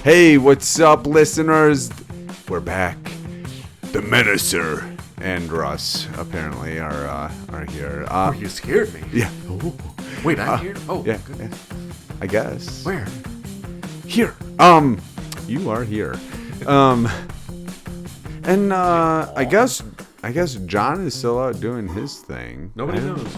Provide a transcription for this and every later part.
Hey, what's up, listeners? We're back. The Menacer and Russ apparently are here. You scared me. Yeah. Ooh. Wait, I'm here? Oh, yeah, good. yeah. I guess. Where? Here. You are here. And I guess John is still out doing his thing. Nobody knows.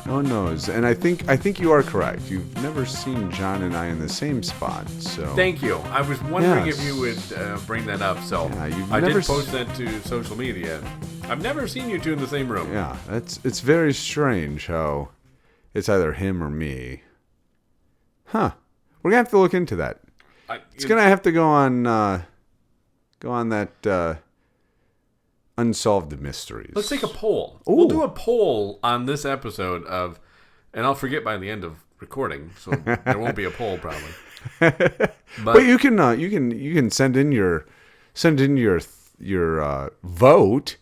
No one knows. And I think you are correct. You've never seen John and I in the same spot. So thank you. I was wondering Yes. if you would bring that up. So Yeah, I did post that to social media. I've never seen you two in the same room. Yeah, it's very strange how it's either him or me. Huh. We're gonna have to look into that. It's gonna have to go on that Unsolved Mysteries. Let's take a poll. Ooh. We'll do a poll on this episode of, and I'll forget by the end of recording, so there won't be a poll probably. But you can send in your vote.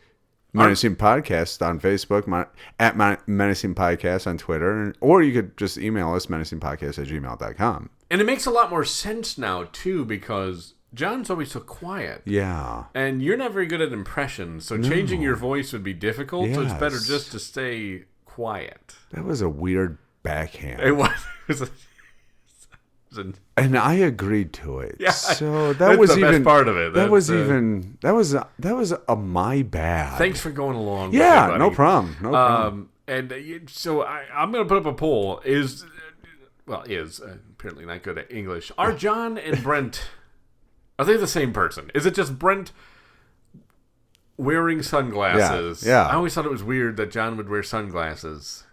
Menacing Podcast on Facebook, at Menacing Podcast on Twitter, or you could just email us, menacingpodcast@gmail.com. And it makes a lot more sense now, too, because John's always so quiet. Yeah. And you're not very good at impressions, so changing your voice would be difficult, so it's better just to stay quiet. That was a weird backhand. It was And I agreed to it. Yeah, so that's was the even best part of it. That was a my bad. Thanks for going along. Yeah, with it, no buddy. problem. No problem. So I'm going to put up a poll. Is apparently not good at English. Are John and Brent, are they the same person? Is it just Brent wearing sunglasses? Yeah. I always thought it was weird that John would wear sunglasses.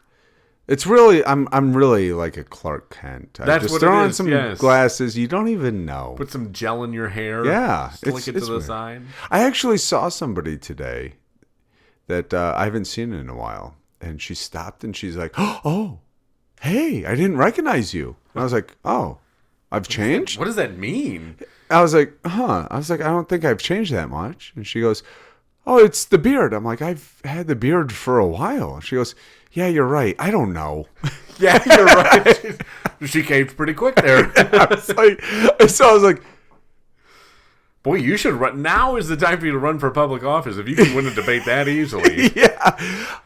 It's really, I'm really like a Clark Kent. That's just what throw it on is, some yes. glasses. You don't even know. Put some gel in your hair. Yeah, Slick it to the weird. side. I actually saw somebody today that I haven't seen in a while, and she stopped and she's like, "Oh, hey, I didn't recognize you." And I was like, "Oh, I've changed?" What does that mean? I was like, "Huh?" I was like, "I don't think I've changed that much." And she goes, "Oh, it's the beard." I'm like, "I've had the beard for a while." She goes, "Yeah, you're right. I don't know." Yeah, you're right. She caved pretty quick there. I was like, boy, you should run. Now is the time for you to run for public office if you can win a debate that easily. yeah.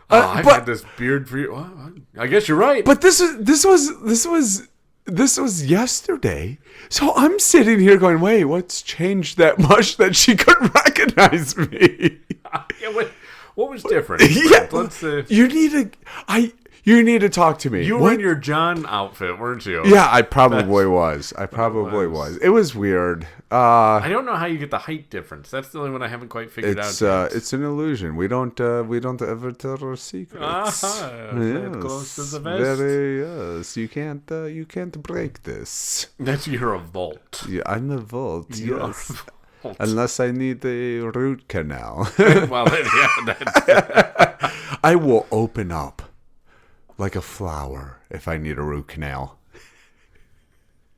I've had this beard for you. Well, I guess you're right. But this was yesterday. So I'm sitting here going, wait, what's changed that much that she couldn't recognize me? What was different? Yeah, Let's you need to talk to me. You were in your John outfit, weren't you? Yeah, I probably was. It was weird. I don't know how you get the height difference. That's the only one I haven't quite figured out. It's an illusion. We don't ever tell our secrets. Yes, close to the vest. Yes. You can't break this. That's you're a vault. Yeah, I'm a vault. You're yes. a vault. Unless I need a root canal. Well, that's... I will open up like a flower if I need a root canal.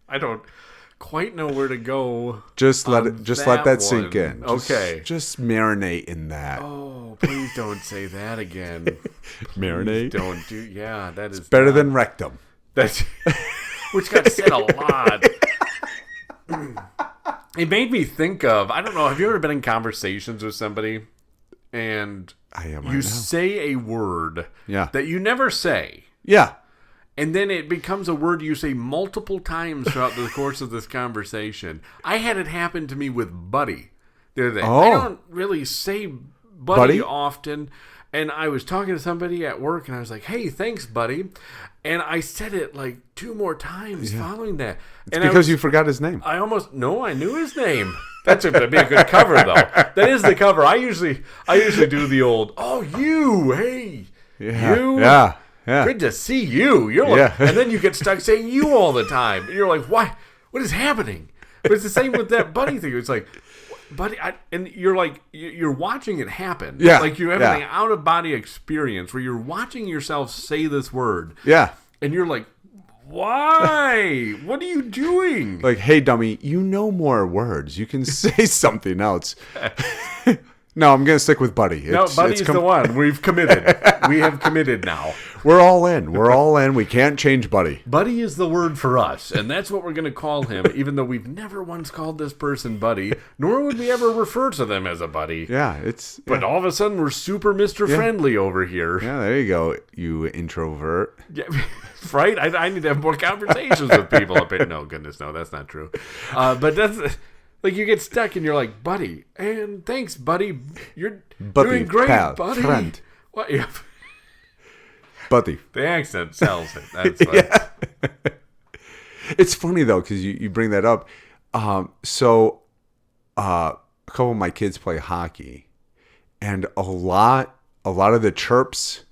I don't quite know where to go. Just let that sink in. Okay. Just marinate in that. Oh, please don't say that again. Marinate? Please don't do. Yeah, that is better than rectum. That's which got said a lot. It made me think of, I don't know, have you ever been in conversations with somebody and you say a word that you never say? Yeah. And then it becomes a word you say multiple times throughout the course of this conversation. I had it happen to me with buddy the other day. Oh. I don't really say buddy often. And I was talking to somebody at work and I was like, hey, thanks, buddy. And I said it like 2 more times following that. It's because you forgot his name. I knew his name. That'd be a good cover, though. That is the cover. I usually do the old, oh, you, hey, you. Yeah. Good to see you. You're like, and then you get stuck saying you all the time. And you're like, why? What is happening? But it's the same with that buddy thing. It's like, buddy, and you're like, you're watching it happen. Yeah. Like you're having an out-of-body experience where you're watching yourself say this word. Yeah. And you're like, why? What are you doing? Like, hey, dummy, you know more words. You can say something else. No, I'm going to stick with buddy. Buddy's the one. We've committed. We have committed now. We're all in. We're all in. We can't change Buddy. Buddy is the word for us, and that's what we're going to call him, even though we've never once called this person Buddy, nor would we ever refer to them as a buddy. Yeah, But all of a sudden, we're super Mr. Friendly over here. Yeah, there you go, you introvert. Yeah, right? I need to have more conversations with people. No, goodness, no, that's not true. But that's... Like, you get stuck and you're like, buddy, and thanks, buddy. You're doing great, pal, buddy. Friend. What? Yeah. Buddy. The accent sells it. That's what. It's funny, though, because you bring that up. So a couple of my kids play hockey, and a lot of the chirps,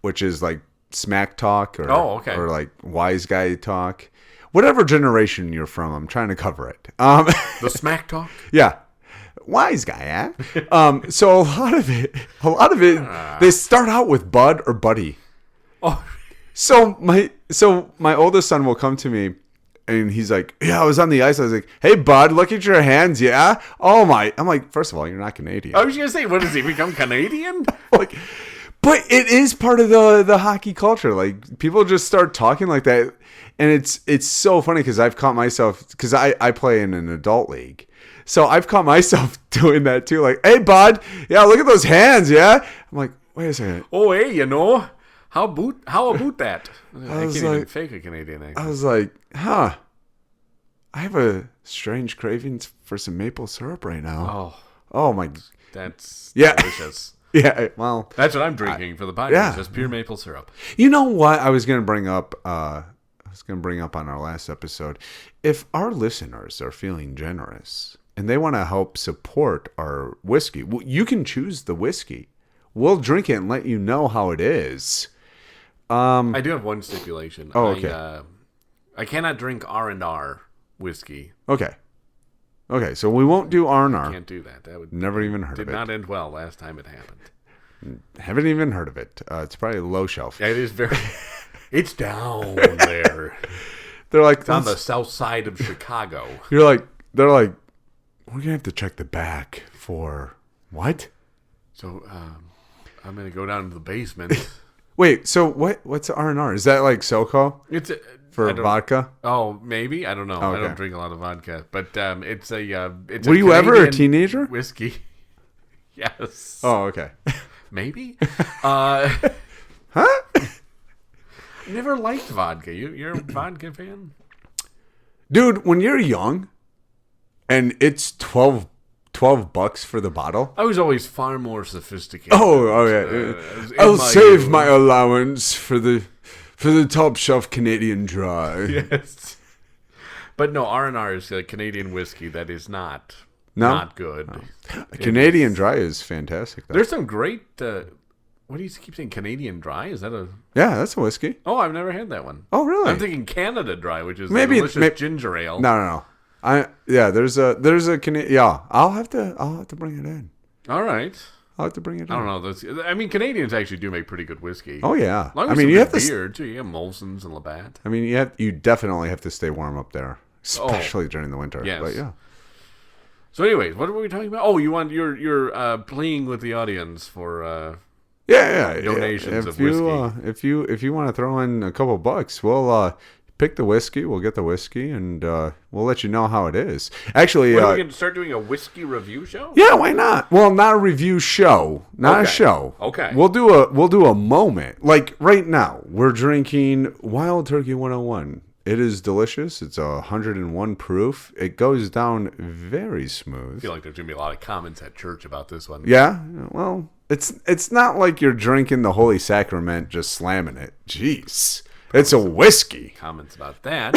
which is like smack talk or like wise guy talk, whatever generation you're from, I'm trying to cover it. The smack talk? Yeah. Wise guy, so a lot of it, they start out with bud or buddy. Oh. So my oldest son will come to me and he's like, yeah, I was on the ice. I was like, hey, bud, look at your hands. Yeah. Oh my. I'm like, first of all, you're not Canadian. I was going to say, what does he become Canadian? Like, but it is part of the hockey culture. Like, people just start talking like that. And it's so funny because I've caught myself, because I play in an adult league. So I've caught myself doing that too. Like, hey, bud, yeah, look at those hands, yeah? I'm like, wait a second. Oh, hey, how about that? I can't even fake a Canadian accent. I was like, I have a strange craving for some maple syrup right now. Oh my. That's Yeah. delicious. Yeah, well. That's what I'm drinking for the podcast, just pure maple syrup. You know what I was going to bring up? On our last episode. If our listeners are feeling generous and they want to help support our whiskey, you can choose the whiskey. We'll drink it and let you know how it is. I do have one stipulation. Oh, okay. I cannot drink R&R whiskey. Okay, so we won't do R&R. Can't do that. That would never even heard of it. Did not end well last time it happened. Haven't even heard of it. It's probably low shelf. Yeah, it is very... It's down there. They're like, it's on the south side of Chicago. They're like, we're gonna have to check the back for what? So I'm gonna go down to the basement. Wait, so what's R&R? Is that like SoCo? It's for vodka. Oh, maybe, I don't know. Okay. I don't drink a lot of vodka, but it's a. It's Were you ever a Canadian teenager? Whiskey. Yes. Oh, okay. Maybe. Huh? Never liked vodka. You're a vodka fan? Dude, when you're young and it's $12 for the bottle. I was always far more sophisticated. Oh yeah. I'll save my allowance for the top shelf Canadian Dry. Yes. But no, R&R is a Canadian whiskey that is not good. No. Canadian Dry is fantastic, though. There's some great what do you keep saying? Canadian Dry? Is that a... Yeah, that's a whiskey. Oh, I've never had that one. Oh, really? I'm thinking Canada Dry, which is maybe delicious ginger ale. No. There's a Canadian... Yeah, I'll have to bring it in. All right. I'll have to bring it in. I don't know. I mean, Canadians actually do make pretty good whiskey. Oh, yeah. You have beer, too. You have Molson's and Labatt. I mean, you definitely have to stay warm up there, especially during the winter. Yes. But yeah. So anyways, what were we talking about? Oh, you're pleading with the audience for... donations of whiskey. If you want to throw in a couple bucks, we'll pick the whiskey. We'll get the whiskey, and we'll let you know how it is. Actually, we can start doing a whiskey review show. Yeah, why not? Well, not a review show, not a show. Okay, we'll do a moment. Like right now, we're drinking Wild Turkey 101. It is delicious. It's 101 proof. It goes down very smooth. I feel like there's gonna be a lot of comments at church about this one. Yeah, well. It's not like you're drinking the Holy Sacrament just slamming it. Jeez. It's a whiskey. Comments about that.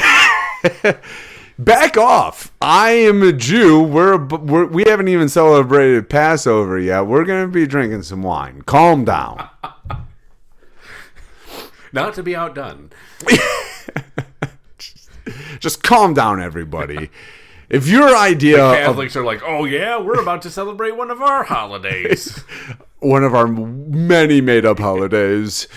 Back off. I am a Jew. We haven't even celebrated Passover yet. We're going to be drinking some wine. Calm down. Not to be outdone. Just calm down, everybody. If your idea the Catholics are like, oh yeah, we're about to celebrate one of our holidays. One of our many made-up holidays.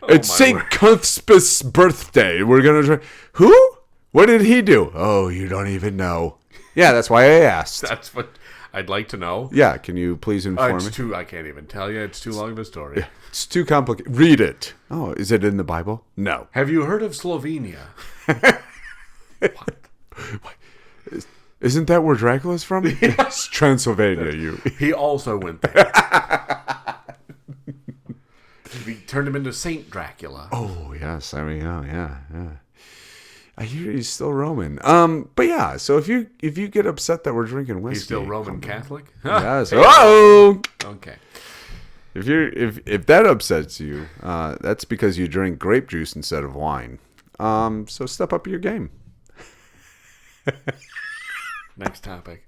It's St. Cuthbert's birthday. We're going to try... Who? What did he do? Oh, you don't even know. Yeah, that's why I asked. That's what... I'd like to know. Yeah, can you please inform me? I can't even tell you. It's too long of a story. It's too complicated. Read it. Oh, is it in the Bible? No. Have you heard of Slovenia? What? Isn't that where Dracula's from? It's Transylvania, He also went there. We turned him into Saint Dracula. Oh, yes. There we go. Yeah. I hear he's still Roman. But yeah, so if you get upset that we're drinking whiskey, He's still Roman Catholic? Yes. Oh. Okay. If that upsets you, that's because you drink grape juice instead of wine. So step up your game. Next topic.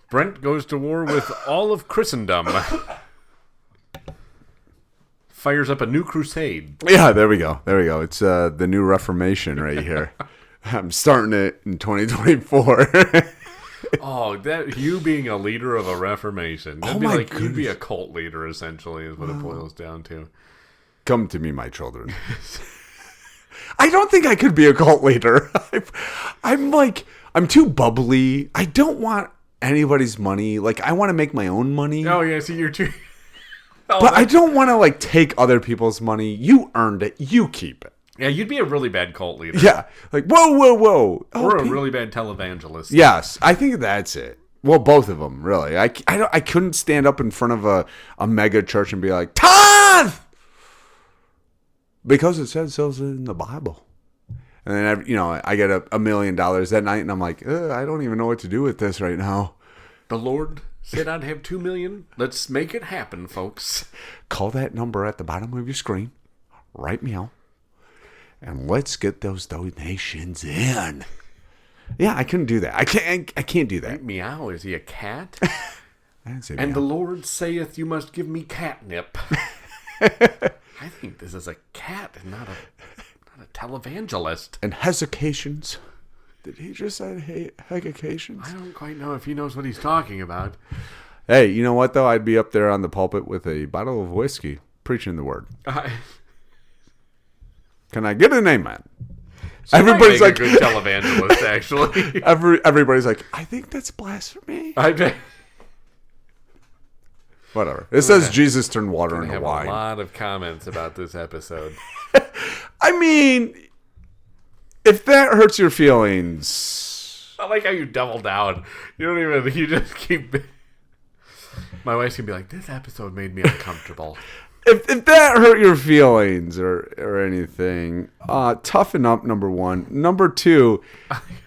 Brent goes to war with all of Christendom. Fires up a new crusade. Yeah, there we go. It's the new Reformation right here. I'm starting it in 2024. Oh, that you being a leader of a Reformation. That'd be my like you'd be goodness. a cult leader, essentially, is what it boils down to. Come to me, my children. I don't think I could be a cult leader. I'm too bubbly. I don't want anybody's money. Like, I want to make my own money. Oh, yeah, see, you're too... But I don't want to, like, take other people's money. You earned it. You keep it. Yeah, you'd be a really bad cult leader. Yeah. Like, whoa. Or a really bad televangelist. Yes, I think that's it. Well, both of them, really. I couldn't stand up in front of a mega church and be like, tithe! Because it says so in the Bible. And then, I get $1 million that night, and I'm like, I don't even know what to do with this right now. The Lord said I'd have 2 million. Let's make it happen, folks. Call that number at the bottom of your screen. Write meow. And let's get those donations in. Yeah, I couldn't do that. I can't do that. Meow, is he a cat? I didn't say And meow. the Lord saith you must give me catnip. I think this is a cat and not a televangelist. And hezecations. Did he just say hezecations? I don't quite know if he knows what he's talking about. Hey, you know what, though? I'd be up there on the pulpit with a bottle of whiskey, preaching the word. Can I get an amen? Everybody's like a good televangelist, actually. Everybody's like, I think that's blasphemy. I bet. Whatever. It says Jesus turned water into have wine. A lot of comments about this episode. I mean, if that hurts your feelings, I like how you double down. You just keep. My wife's gonna be like, this episode made me uncomfortable. If that hurt your feelings or anything, toughen up, number one. Number two,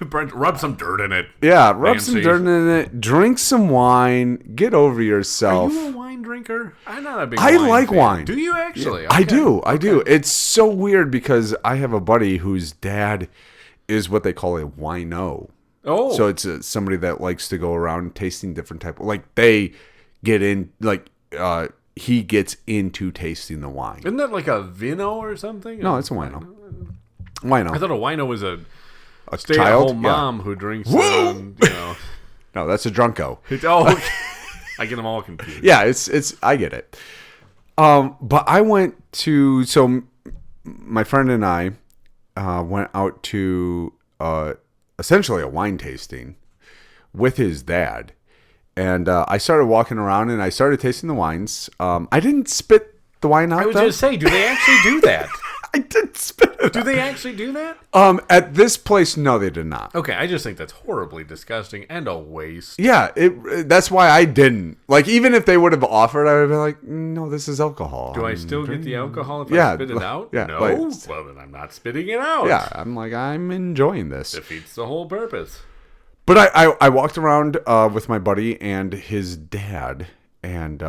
Brent, rub some dirt in it. yeah, rub some dirt in it. Drink some wine. Get over yourself. Are you a wine drinker? I'm not a big I wine like fan. wine. Do you actually? Yeah, Okay. I do. It's so weird because I have a buddy whose dad is what they call a wino. Oh. So it's somebody that likes to go around tasting different type of, like, they get in, like, he gets into tasting the wine. Isn't that like a vino or something? No, it's a wino. Wino. I thought a wino was a A stay-at-home child? mom who drinks their own, No, that's a drunko. I get them all confused. Yeah, it's I get it. But I went to, so my friend and I went out to essentially a wine tasting with his dad. And I started walking around and I started tasting the wines. I didn't spit the wine out. I was going to say, do they actually do that? I did spit it Do out. they actually do that? At this place, no, they did not. Okay, I just think that's horribly disgusting and a waste. Yeah, that's why I didn't. Like, even if they would have offered, I would have been like, no, this is alcohol. Do I still get the alcohol if Yeah, I spit it out? yeah, No? like- Well, then I'm not spitting it out. Yeah, I'm like, I'm enjoying this. Defeats the whole purpose. But I walked around with my buddy and his dad, and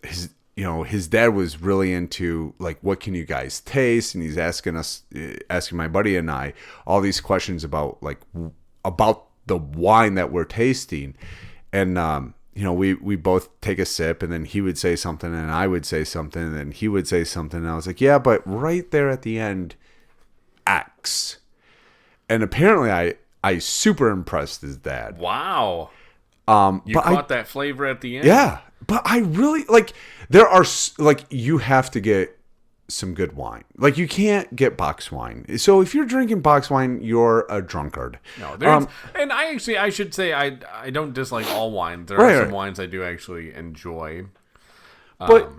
his dad was really into, like, what can you guys taste, and he's asking my buddy and I all these questions about about the wine that we're tasting, and we both take a sip, and then he would say something, and I would say something, and then he would say something, and I was like, yeah, but right there at the end, X, and apparently I super impressed his dad. Wow. You but caught that flavor at the end? Yeah, but I really, like, there are, like, you have to get some good wine. Like, you can't get box wine. So if you're drinking box wine, you're a drunkard. No, and I should say I don't dislike all wines. There are some wines I do actually enjoy. But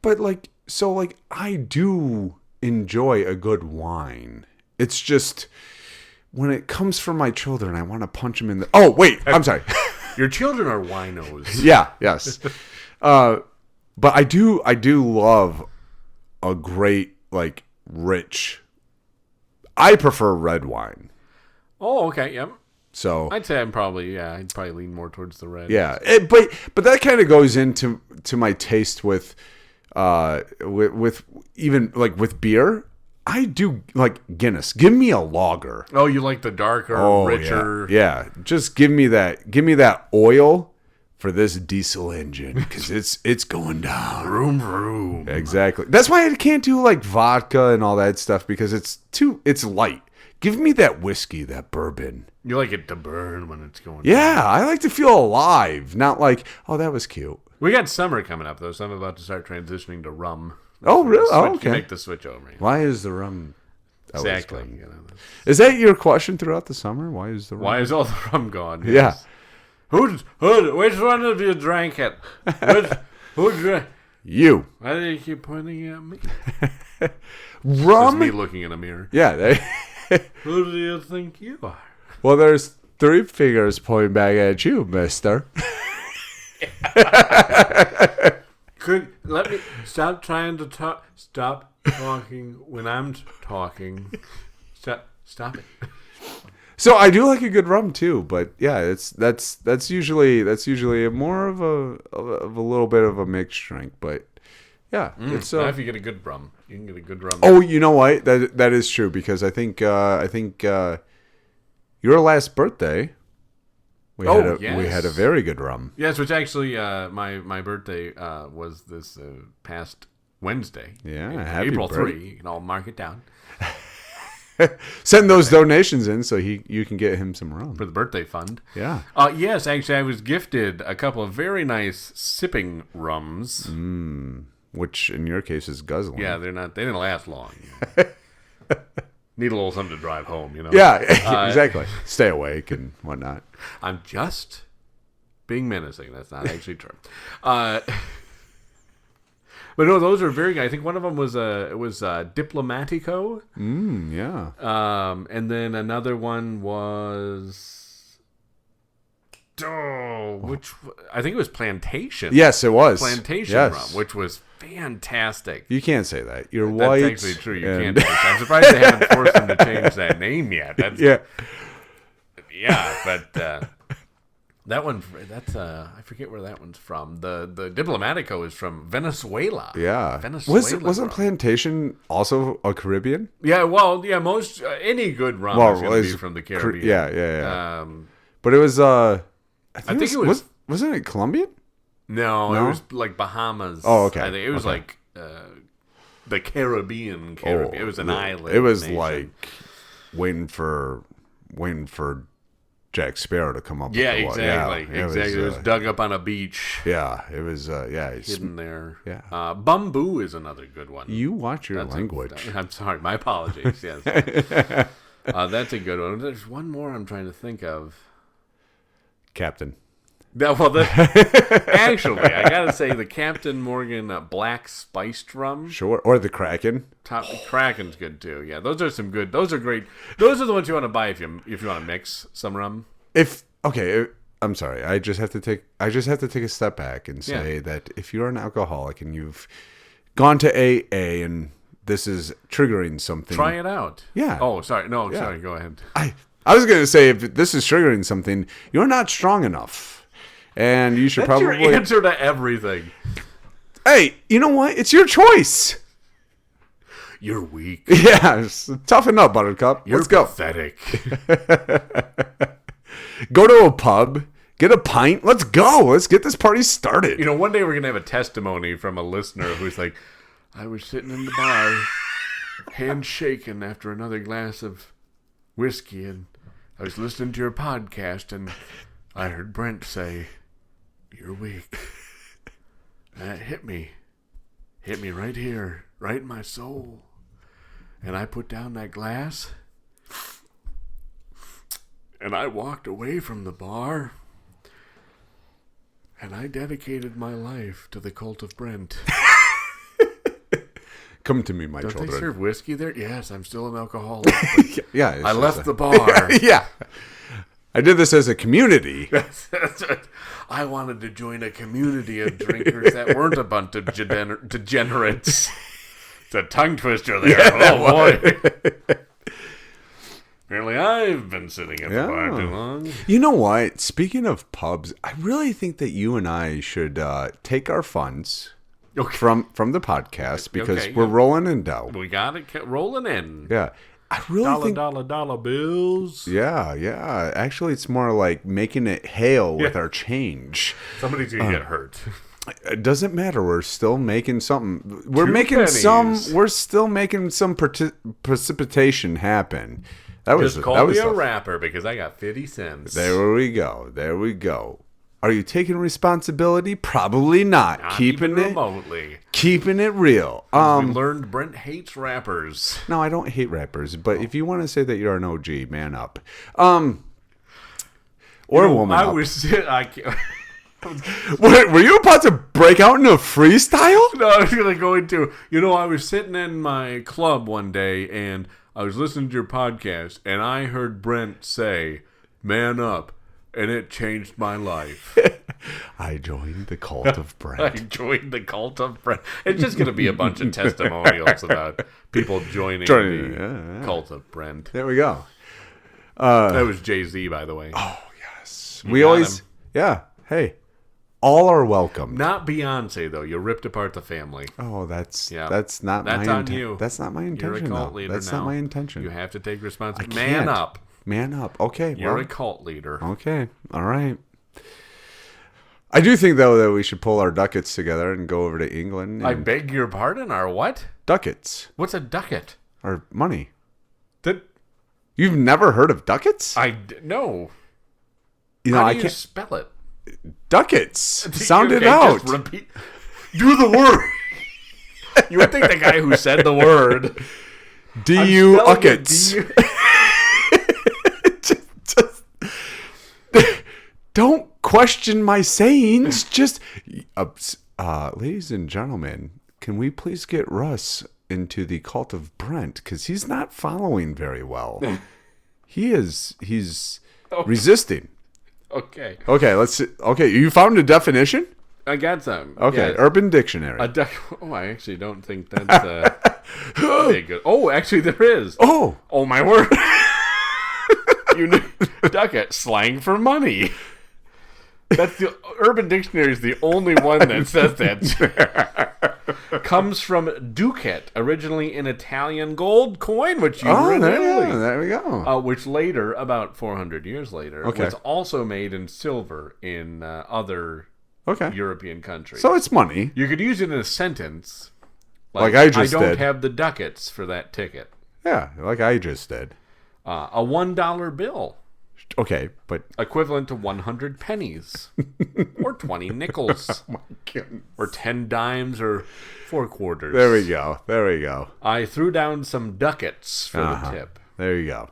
like, so like, I do enjoy a good wine. It's just when it comes from my children, I want to punch them in the. Oh wait, I'm sorry. Your children are winos. Yeah. Yes. But I do love a great, like, rich. I prefer red wine. Oh, okay, yep. So I'd say I'd probably lean more towards the red. Yeah, but that kind of goes into my taste with even like with beer. I do like Guinness. Give me a lager. Oh, you like the darker, richer. Yeah. Just give me that oil for this diesel engine, because it's going down. Vroom, vroom. Exactly. That's why I can't do like vodka and all that stuff, because it's light. Give me that whiskey, that bourbon. You like it to burn when it's going Yeah, down. I like to feel alive, not like, oh, that was cute. We got summer coming up, though, so I'm about to start transitioning to rum. Oh, really? Oh, okay. You make the switch over. Why is the rum exactly. Gone? Is that your question throughout the summer? Why is the rum? Why is all the rum gone? Yes. Yeah. Which one of you drank it? Who drank? You. Why do you keep pointing at me? Rum? That's me looking in a mirror. Yeah. Who do you think you are? Well, there's 3 fingers pointing back at you, mister. Let me stop trying to talk. Stop talking when I'm talking. Stop it. So I do like a good rum too, but yeah, that's usually a more of a little bit of a mixed drink, but yeah, it's now if you get a good rum, you can get a good rum. Oh, you know what? That is true, because I think your last birthday we had a very good rum. Yes, which actually my birthday was this past Wednesday. Yeah, happy April birthday. 3. You can all mark it down. Send those donations in so you can get him some rum For the birthday fund. Yeah. Yes, actually, I was gifted a couple of very nice sipping rums. Which in your case is guzzling. Yeah, they didn't last long. Need a little something to drive home, you know? Yeah, exactly. Stay awake and whatnot. I'm just being menacing. That's not actually true. But no, those are very good. I think one of them was Diplomatico. Yeah. And then another one was which I think it was Plantation. Yes, it was Plantation rum, which was fantastic. You can't say that. You're That's white. That's actually true. You can't. I'm surprised they haven't forced them to change that name yet. Yeah, but that one, I forget where that one's from. The Diplomatico is from Venezuela. Yeah, Venezuela. Wasn't Plantation also a Caribbean? Yeah, well, yeah, most any good rum is going to be from the Caribbean. Yeah. But it was I think it was wasn't it Colombian? No, it was like Bahamas. Oh, okay. I think it was like the Caribbean. It was an island. It was nation. like waiting for Jack Sparrow to come up. Yeah, with exactly. It was dug up on a beach. Yeah, it was. Hidden there. Yeah. Bamboo is another good one. You watch your language. I'm sorry. My apologies. Yes. That's a good one. There's one more I'm trying to think of. Captain. Actually, I gotta say the Captain Morgan Black Spiced Rum. Sure, or the Kraken. Kraken's good too. Yeah, those are some good. Those are great. Those are the ones you want to buy if you want to mix some rum. I'm sorry. I just have to take a step back and say that if you're an alcoholic and you've gone to AA and this is triggering something, try it out. Yeah. Oh, sorry. No, sorry. Go ahead. I was going to say, if this is triggering something, you're not strong enough. And you should That's probably... your answer to everything. Hey, you know what? It's your choice. You're weak. Yeah, toughen up, Buttercup. Let's go. Pathetic. Go to a pub, get a pint. Let's go. Let's get this party started. You know, one day we're going to have a testimony from a listener who's like, I was sitting in the bar, hand shaking after another glass of whiskey, and I was listening to your podcast, and I heard Brent say, "You're weak." And that hit me. hit me right here, right in my soul. And I put down that glass, and I walked away from the bar, and I dedicated my life to the cult of Brent. Come to me, my Don't children. they serve whiskey there? Yes, I'm still an alcoholic. Yeah. I left the bar. Yeah. I did this as a community. That's right. I wanted to join a community of drinkers that weren't a bunch of degenerates. It's a tongue twister there. Yeah, Oh, boy. Apparently I've been sitting at the bar too long. You know what? Speaking of pubs, I really think that you and I should take our funds from the podcast because we're rolling in dough. We got it rolling in. Yeah. I really think dollar bills. Yeah. Actually, it's more like making it hail with our change. Somebody's going to get hurt. It doesn't matter. We're still making something. We're still making some precipitation happen. Just call me a rapper because I got 50 cents. There we go. Are you taking responsibility? Probably not. Keeping it remotely. Keeping it real. We learned Brent hates rappers. No, I don't hate rappers. But if you want to say that you're an OG, man up. Or a woman up. Were you about to break out into a freestyle? No, I was going to go into... I was sitting in my club one day, and I was listening to your podcast, and I heard Brent say, "Man up," and it changed my life. I joined the cult of Brent. It's just going to be a bunch of testimonials about people joining the cult of Brent. There we go. That was Jay-Z, by the way. Oh, yes. We always... Yeah. Hey. All are welcome. Not Beyonce, though. You ripped apart the family. Oh, that's not my intention. That's on you. That's not my intention. You're a cult leader That's now. not my intention. You have to take responsibility. Man up. Man up. Okay. You're a cult leader. Okay. All right. I do think, though, that we should pull our ducats together and go over to England. I beg your pardon? Our what? Ducats. What's a ducat? Our money. You've never heard of ducats? No. How do you spell it? Ducats. Sound it out. Just repeat. Do the word. You would think the guy who said the word. D-U-uckets. Don't question my sayings. Just, ladies and gentlemen, can we please get Russ into the cult of Brent? Because he's not following very well. He's resisting. Okay. Okay, let's see. Okay, you found a definition? I got some. Okay, Urban Dictionary. I actually don't think that's very good. Oh, actually there is. Oh, my word. Ducat, slang for money. That's the Urban Dictionary is the only one that says that. Comes from ducat, originally an Italian gold coin, which you there we go. Which later, about 400 years later, was also made in silver in other European countries. So it's money. You could use it in a sentence, like I just did. I don't have the ducats for that ticket. Yeah, like I just did. A $1 bill. Okay, but equivalent to 100 pennies, or 20 nickels, oh my goodness, or 10 dimes, or 4 quarters. There we go. I threw down some ducats for the tip. There you go.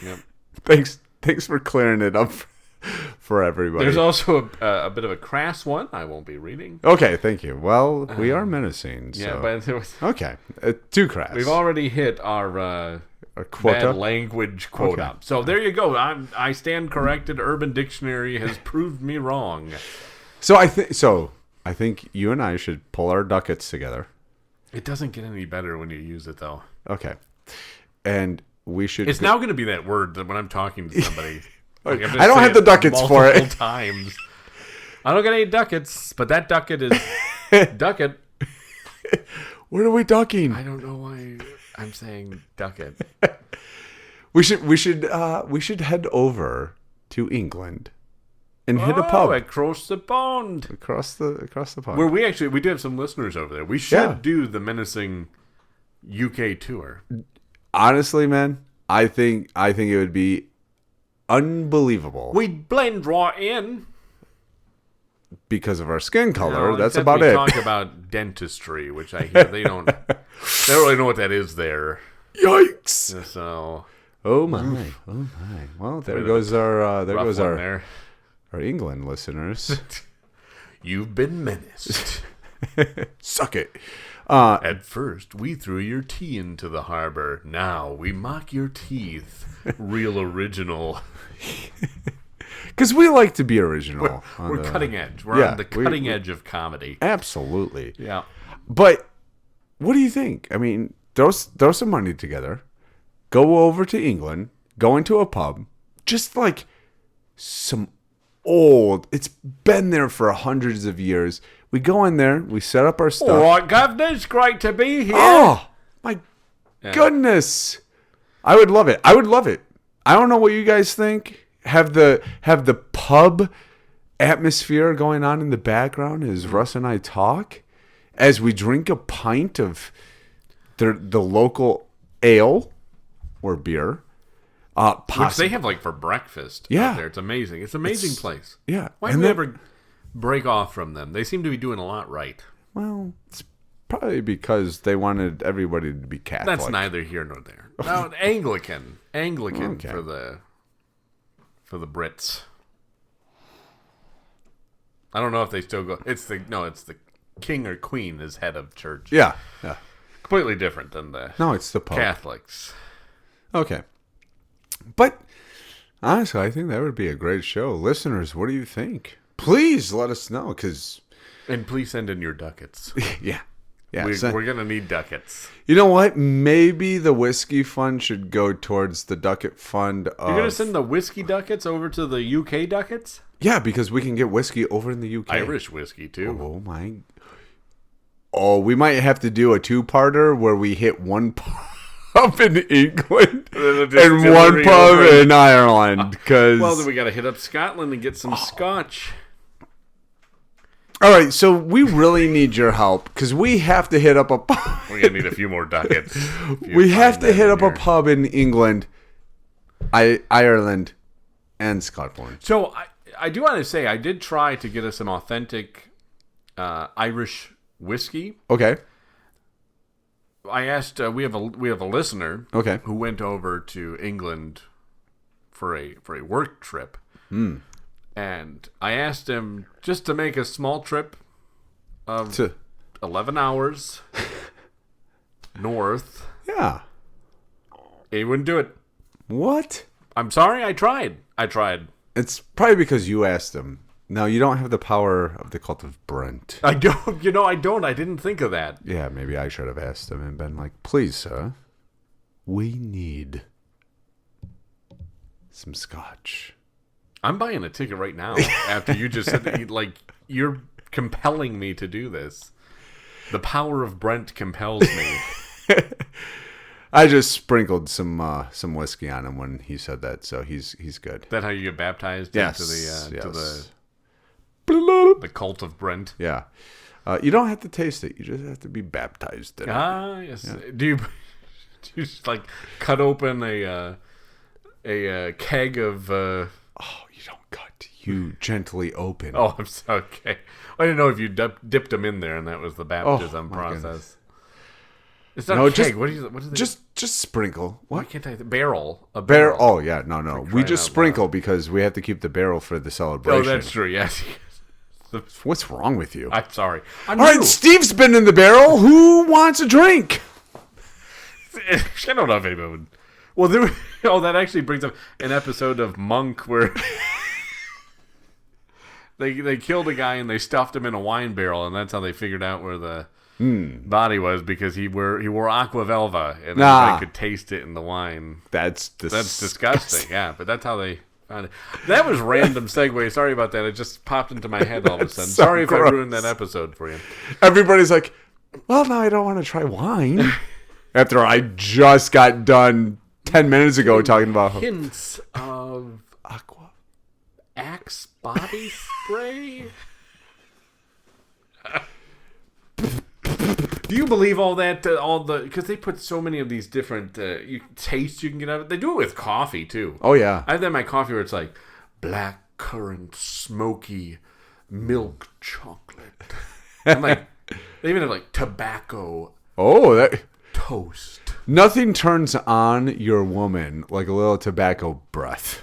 Yep. Thanks for clearing it up for everybody. There's also a bit of a crass one I won't be reading. Okay, thank you. Well, we are menacing. So. Yeah, but there was... Okay, too crass. We've already hit our quota? Bad language quota. Okay. So there you go. I stand corrected. Urban Dictionary has proved me wrong. So I think you and I should pull our ducats together. It doesn't get any better when you use it, though. Okay, and we should. It's now going to be that word that when I'm talking to somebody. Like, I don't have the ducats for it. Times. I don't get any ducats, but that ducat is ducat. Where are we ducking? I don't know why I'm saying ducat. We should head over to England and hit a pub across the pond. Across the pond. Where we do have some listeners over there. We should do the menacing UK tour. Honestly, man, I think it would be unbelievable. We'd blend right in. because of our skin color. No, That's except about we it. Talk about dentistry, which I hear they don't really know what that is there. Yikes! So, Oh my! Well, there goes our our England listeners. You've been menaced. Suck it. At first, we threw your tea into the harbor. Now we mock your teeth. Real original. Because we like to be original. We're cutting edge. We're on the cutting edge of comedy. Absolutely. Yeah. But what do you think? I mean, throw some money together. Go over to England. Go into a pub. Just like some old. It's been there for hundreds of years. We go in there. We set up our stuff. All right, governor. It's great to be here. Oh, my goodness. I would love it. I don't know what you guys think. Have the pub atmosphere going on in the background as Russ and I talk, as we drink a pint of the local ale or beer, which they have like for breakfast. Yeah, out there. It's amazing. It's an amazing place. Yeah, why do we ever break off from them? They seem to be doing a lot right. Well, it's probably because they wanted everybody to be Catholic. That's neither here nor there. No, Anglican Okay. for the Brits. I don't know if they still go. It's the king or queen is head of church. Yeah. Completely different than the it's the Pope. Catholics. Okay. But honestly, I think that would be a great show. Listeners, what do you think? Please let us know, and please send in your ducats. Yeah. We're gonna need ducats. You know what? Maybe the whiskey fund should go towards the ducat fund. You're gonna send the whiskey ducats over to the UK ducats? Yeah, because we can get whiskey over in the UK. Irish whiskey too. Oh my! Oh, we might have to do a two-parter where we hit one pub in England and one pub in Ireland. Well, then we got to hit up Scotland and get some Scotch. All right, so we really need your help because we have to hit up a pub. We're going to need a few more ducats. We have to hit up a pub in England, Ireland, and Scotland. So I do want to say I did try to get us some authentic Irish whiskey. Okay. I asked. We have a listener. Okay. Who went over to England for a work trip. And I asked him just to make a small trip of 11 hours north. Yeah. He wouldn't do it. What? I'm sorry. I tried. It's probably because you asked him. No, you don't have the power of the cult of Brent. I don't. I don't. I didn't think of that. Yeah, maybe I should have asked him and been like, please, sir, we need some scotch. I'm buying a ticket right now after you just said that you're compelling me to do this. The power of Brent compels me. I just sprinkled some whiskey on him when he said that, so he's good. Is that how you get baptized yes, into yes. the cult of Brent? Yeah. You don't have to taste it. You just have to be baptized in it. Yes. Yeah. Do you just like cut open a keg of Oh, you don't cut. You gently open. Oh, I'm so okay. I didn't know if you dipped them in there and that was the baptism process. Goodness. It's not a keg. What is it? Just sprinkle. What? Why can't I? Barrel. A barrel. Oh, yeah. No. We just sprinkle because we have to keep the barrel for the celebration. Oh, that's true. Yes. What's wrong with you? I'm sorry. All right, Steve's been in the barrel. Who wants a drink? I don't know if anybody would. Well, that actually brings up an episode of Monk where they killed a guy and they stuffed him in a wine barrel, and that's how they figured out where the body was, because he wore aqua velva and everybody could taste it in the wine. That's disgusting. Yeah, but that's how they found it. That was random segue. Sorry about that. It just popped into my head all of a sudden. So sorry gross. if I ruined that episode for you. Everybody's like, well, now I don't want to try wine. After I just got done 10 minutes ago talking about hints of aqua Axe body spray. Do you believe all that? Because they put so many of these different tastes you can get out of it. They do it with coffee too. Oh yeah, I have that in my coffee where it's like black currant, smoky, milk chocolate. And like, they even have like tobacco Oh, toast. nothing turns on your woman like a little tobacco breath.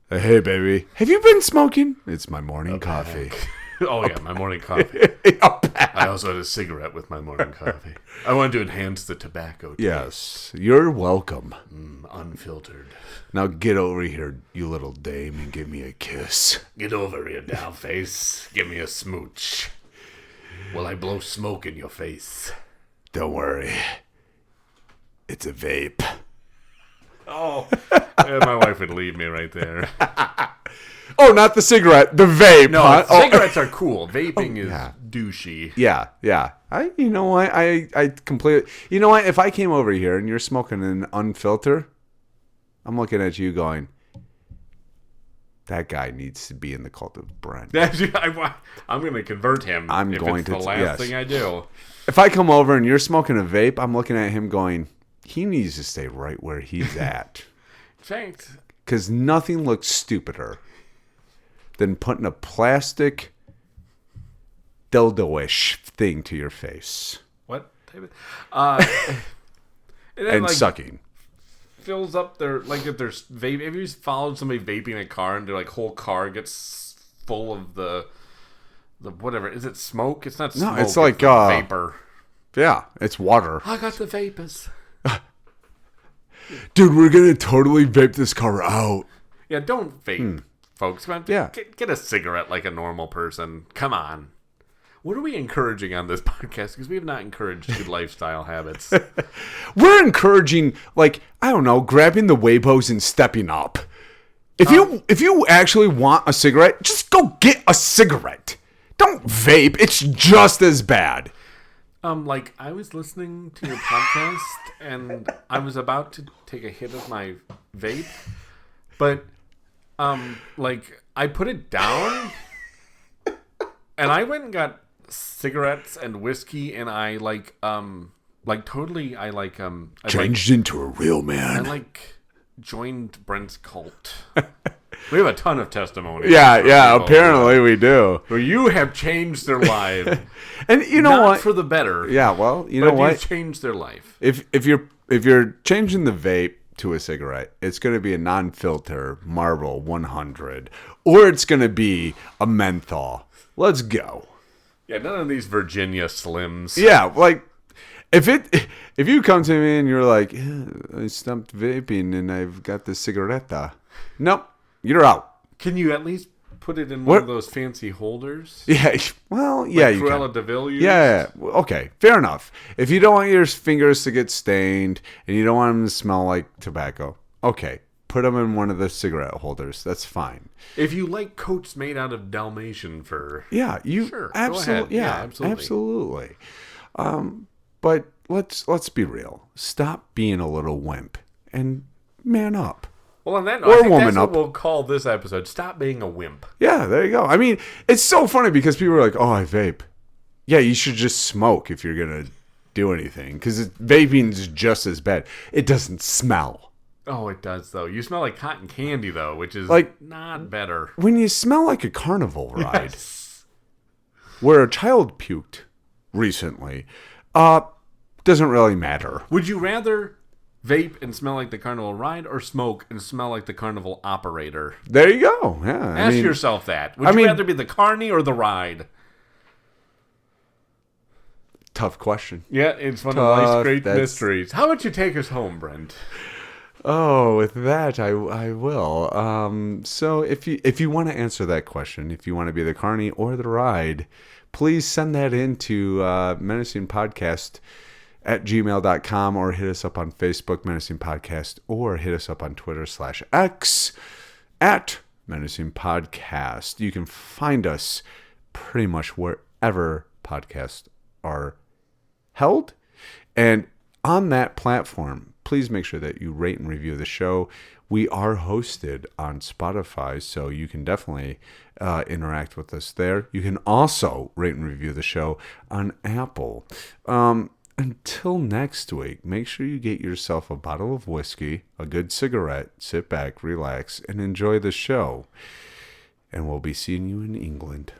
Hey, baby, have you been smoking? It's my morning coffee. Oh, yeah, my morning coffee. I also had a cigarette with my morning coffee. I wanted to enhance the tobacco taste. Yes, you're welcome. Unfiltered. Now get over here, you little dame, and give me a kiss. Get over here, dollface. Give me a smooch. While I blow smoke in your face. Don't worry. It's a vape. Oh, yeah, my wife would leave me right there. Oh, not the cigarette, the vape. No, huh? cigarettes are cool. Vaping is douchey. Yeah. You know what? I completely. You know what? If I came over here and you're smoking an unfilter, I'm looking at you going, that guy needs to be in the cult of Brent. I'm going to convert him. If it's the last thing I do. If I come over and you're smoking a vape, I'm looking at him going, he needs to stay right where he's at. Thanks. Because nothing looks stupider than putting a plastic dildo-ish thing to your face. What? And then, sucking. Fills up their, like, if there's vape. Have you followed somebody vaping a car and their like whole car gets full of the whatever? Is it smoke? It's not smoke. No, it's like vapor. Yeah, it's water. I got the vapors. Dude, we're gonna totally vape this car out. Yeah, don't vape, folks. Come on, get a cigarette like a normal person. Come on. What are we encouraging on this podcast? Because we have not encouraged good lifestyle habits. We're encouraging, like, I don't know, grabbing the Weibos and stepping up. If you actually want a cigarette, just go get a cigarette. Don't vape. It's just as bad. Like, I was listening to your podcast, and I was about to take a hit of my vape, but, like, I put it down, and I went and got cigarettes and whiskey, and I, changed into a real man. I, joined Brent's cult. We have a ton of testimonies. Yeah, apparently we do. Where you have changed their life. And you know Not what? for the better. Yeah, well, you know what? You've changed their life. If you're changing the vape to a cigarette, it's going to be a non-filter Marlboro 100, or it's going to be a menthol. Let's go. Yeah, none of these Virginia Slims. Yeah, like if you come to me and you're like, I stopped vaping and I've got the cigaretta. Nope, you're out. Can you at least put it in one of those fancy holders? Yeah, well, yeah, like you Cruella can. de Vil used? Yeah, okay, fair enough. If you don't want your fingers to get stained and you don't want them to smell like tobacco, okay, put them in one of the cigarette holders. That's fine. If you like coats made out of Dalmatian fur, yeah, you sure, absolutely, go ahead. absolutely. But let's be real. Stop being a little wimp and man up. Well, on that note, Or I think woman that's up. what we'll call this episode. Stop being a wimp. Yeah, there you go. I mean, it's so funny because people are like, "Oh, I vape." Yeah, you should just smoke if you're gonna do anything because vaping's just as bad. It doesn't smell. Oh, it does, though. You smell like cotton candy, though, which is Like, not better. When you smell like a carnival ride, Yes. where a child puked recently, doesn't really matter. Would you rather vape and smell like the carnival ride or smoke and smell like the carnival operator? There you go. Yeah, Ask yourself that. Would you rather be the carny or the ride? Tough question. Yeah, it's one of life's great mysteries. How about you take us home, Brent? Oh, with that, I will. So if you want to answer that question, if you want to be the carny or the ride, please send that in to menacingpodcast@gmail.com or hit us up on Facebook, Menacing Podcast, or hit us up on Twitter /X @menacingpodcast. You can find us pretty much wherever podcasts are held. And on that platform, please make sure that you rate and review the show. We are hosted on Spotify, so you can definitely interact with us there. You can also rate and review the show on Apple. Until next week, make sure you get yourself a bottle of whiskey, a good cigarette, sit back, relax, and enjoy the show. And we'll be seeing you in England.